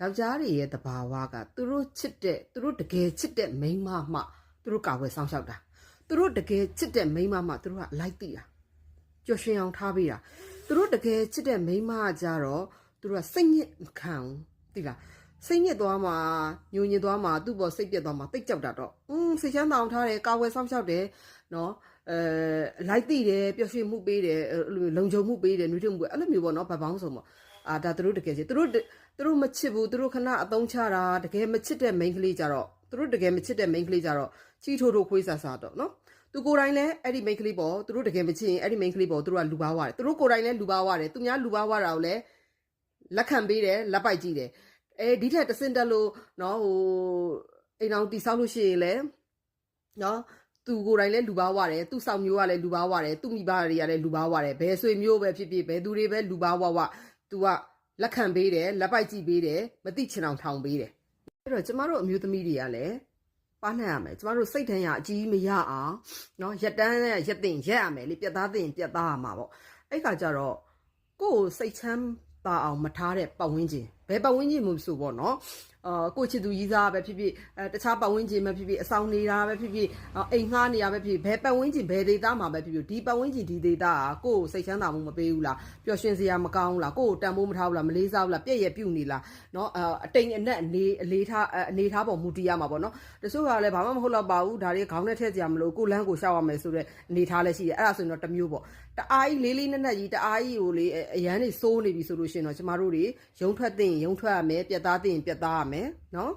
ယောက်ျားတွေရဲ့တဘာဝကသူတို့ချစ်တဲ့သူတို့တကယ်ချစ်တဲ့မိန်းမမှသူတို့ကာဝယ်ဆောင်ရှောက်တာသူတို့တကယ်ချစ်တဲ့မိန်းမမှသူတို့ကလိုက်သိတာပျော်ရွှင်အောင်ထားပေးတာသူတို့တကယ်ချစ်တဲ့မိန်းမကြတော့သူတို့ကစိတ်ညစ်မခံဘူးသိလားစိတ်ညစ်သွားမှာညှို့ညင်သွားမှာသူ့ပေါ်စိတ်ပြက်သွားမှာတိတ်ကြောက်တာတော့စိတ်ချမ်းသာအောင်ထားတယ်ကာဝယ်ဆောင်ရှောက်တယ်နော်လိုက်သိတယ်ပျော်ရွှင်မှုပေးတယ်လုံခြုံမှုပေးတယ်နှွေးထွေးမှုအဲ့လိုမျိုးပေါ့နော်ဗတ်ပေါင်းစုံပေါ့ဒါသူတို့တကယ်ချစ်သူတို့မချစ်ဘူးသူတို့ခဏအသုံးချတာတကယ်မချစ်တဲ့မိန်းကလေးကြတော့သူတို့တကယ်မချစ်တဲ့မိန်းကလေးကြတော့ချီထိုးထိုးခွေးဆာဆာတော့နော်သူကိုယ်တိုင်လည်းအဲ့ဒီမိန်းကလေးပေါ်သူတို့တကယ်မချစ်ရင်အဲ့ဒီမိန်းကလေးပေါ်သူတို့ကလူပါဝါတယ်သူတို့ကိုယ်တိုင်လည်းလူပါဝါတယ်သူများလူပါဝါတာကိုလည်းလက်ခံပေးတယ်လက်ပိုက်ကြည့်တယ်ဒီထက်တစင်တက်လို့နော်အိမ်အောင်တိဆောက်လို့ရှိရင်လည်းနော်သူကိုယ်တိုင်လည်းလူပါဝါတယ်သူ့ဆောင်မျိုးကလည်းလူပါဝါတယ်သူ့မိဘတွေကလည်းလူပါဝါတယ်ဘယ်ဆွေမျိုးပဲဖြစ်ဖြစ်ဘယ်သူတွေပဲလူပါဝါသူကလက်ခံပေးတယ်လက်ပိုက်ကြည့်ပေးတယ်မသိချင်အောင်ထောင်ပေးတယ်အဲ့တော့ကျမတို့အမျိုးသမီးတွေကလည်းပါနှံ့ရမယ်ကျမတို့စိတ်ထမ်းရအကြီးမရအောင်နော်ရက်တန်းနဲ့ရက်တင်ရက်ရမယ်လေပြတ်သားတင်ပြတ်သားရမှာပေါ့အဲ့ခါကျတော့ကိုယ်စိတ်ချမ်းသာအောင်မထားတဲ့ပတ်ဝန်းကျင်ဘယ်ပတ်ဝန်းကျင်မျိုးဆိုပေါ့နော်ကိုချစ်သူကြီးစားပဲဖြစ်ဖြစ်တခြားပတ်ဝန်းကျင်ပဲဖြစ်ဖြစ်အဆောင်နေတာပဲဖြစ်ဖြစ်အိမ်ငှားနေတာပဲဖြစ်ဖြစ်ဘယ်ပတ်ဝန်းကျင်ဘယ်ဒေသမှာပဲဖြစ်ဖြစ်ဒီပတ်ဝန်းကျင်ဒီဒေသကကိုယ်စိတ်ချမ်းသာမှုမပေးဘူးလားပျော်ရွှင်စရာမကောင်းဘူးလားကိုယ်တန်ဖိုးမထားဘူးလားမလေးစားဘူးလားပြည့်ရပြုတ်နေလားနော်အတိမ်အနက်အနေထားပေါ်မူတည်ရမှာပေါ့နော်တချို့ကလည်းဘာမှမဟုတ်တော့ပါဘူးဒါတွေခေါင်းနဲ့ထည့်စရာမလိုကိုလန်းကိုရှောက်ရမယ်ဆိုတဲ့အနေထားလည်းရှိတယ်အဲ့ဒါဆိုရင်တော့တစ်မျိုးပေါ့တအားကြီးလေးနက်နက်ကြီးတအားကြီးကိုလေအရန်နေစိုးနေပြီဆိုလို့ရှိရင်တော့ကျမတို့တွေရုံထွက်သိရင်ရုံထွက်ရမယ်ပြတ်သားသိရင်ပြတ်သားရမယ်နော်